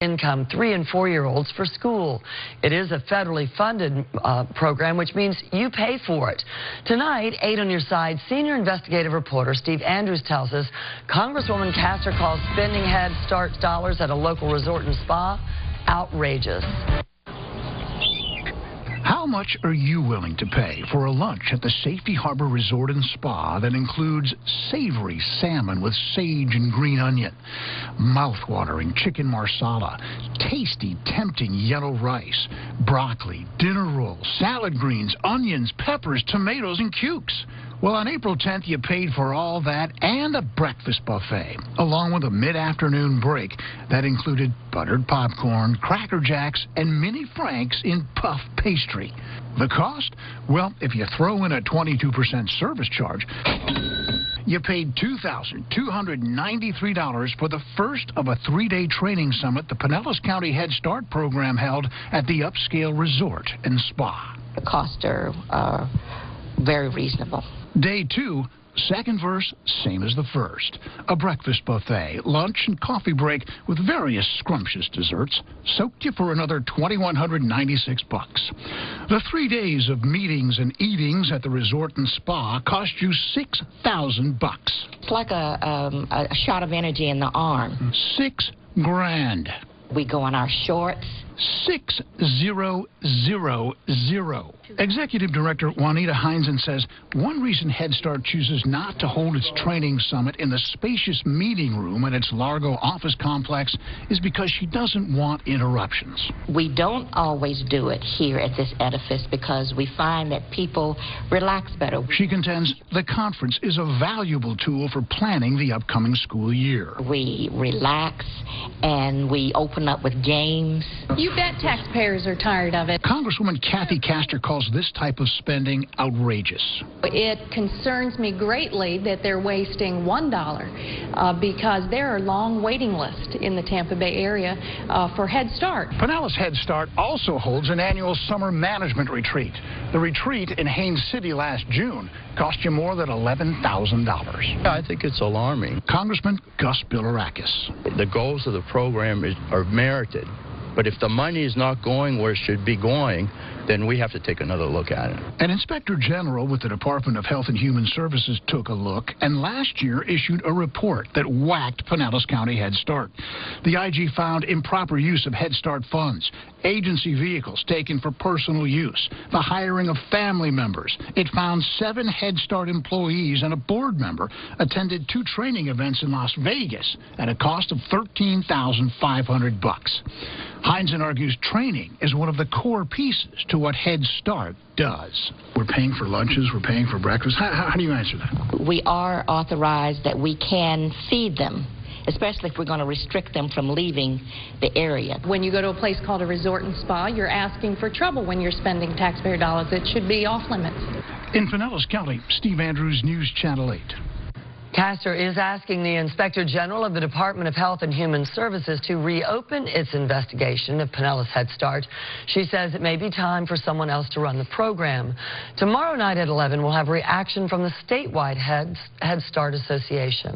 Income 3- and 4-year-olds for school. It is a federally funded program, which means you pay for it. Tonight, 8 on your side, senior investigative reporter Steve Andrews tells us Congresswoman Castor calls spending Head Start dollars at a local resort and spa outrageous. How much are you willing to pay for a lunch at the Safety Harbor Resort and Spa that includes savory salmon with sage and green onion, mouth-watering chicken marsala, tasty, tempting yellow rice, broccoli, dinner rolls, salad greens, onions, peppers, tomatoes, and cukes? Well, on April 10th, you paid for all that and a breakfast buffet, along with a mid-afternoon break that included buttered popcorn, Cracker Jacks, and mini Franks in puff pastry. The cost? Well, if you throw in a 22% service charge, you paid $2,293 for the first of a 3-day training summit the Pinellas County Head Start program held at the upscale resort and spa. The costs are very reasonable. Day 2, second verse, same as the first. A breakfast buffet, lunch and coffee break with various scrumptious desserts soaked you for another $2,196. The 3 days of meetings and eatings at the resort and spa cost you $6,000. It's like a shot of energy in the arm. $6 grand. We go in our shorts. 6000. Executive Director Juanita Heinzen says one reason Head Start chooses not to hold its training summit in the spacious meeting room at its Largo office complex is because she doesn't want interruptions. We don't always do it here at this edifice because we find that people relax better. She contends the conference is a valuable tool for planning the upcoming school year. We relax and we open up with games. You bet taxpayers are tired of it. Congresswoman Kathy Castor calls this type of spending outrageous. It concerns me greatly that they're wasting $1 because there are long waiting lists in the Tampa Bay area for Head Start. Pinellas Head Start also holds an annual summer management retreat. The retreat in Haines City last June cost you more than $11,000. I think it's alarming. Congressman Gus Bilirakis. The goals of the program are merited. But if the money is not going where it should be going, then we have to take another look at it. An Inspector General with the Department of Health and Human Services took a look and last year issued a report that whacked Pinellas County Head Start. The IG found improper use of Head Start funds, agency vehicles taken for personal use, the hiring of family members. It found 7 Head Start employees and a board member attended 2 training events in Las Vegas at a cost of $13,500. Heinzen argues training is one of the core pieces to what Head Start does. We're paying for lunches, we're paying for breakfast. How do you answer that? We are authorized that we can feed them, especially if we're going to restrict them from leaving the area. When you go to a place called a resort and spa, you're asking for trouble when you're spending taxpayer dollars. It should be off limits. In Pinellas County, Steve Andrews, News Channel 8. Castor is asking the Inspector General of the Department of Health and Human Services to reopen its investigation of Pinellas Head Start. She says it may be time for someone else to run the program. Tomorrow night at 11, we'll have reaction from the statewide Head Start Association.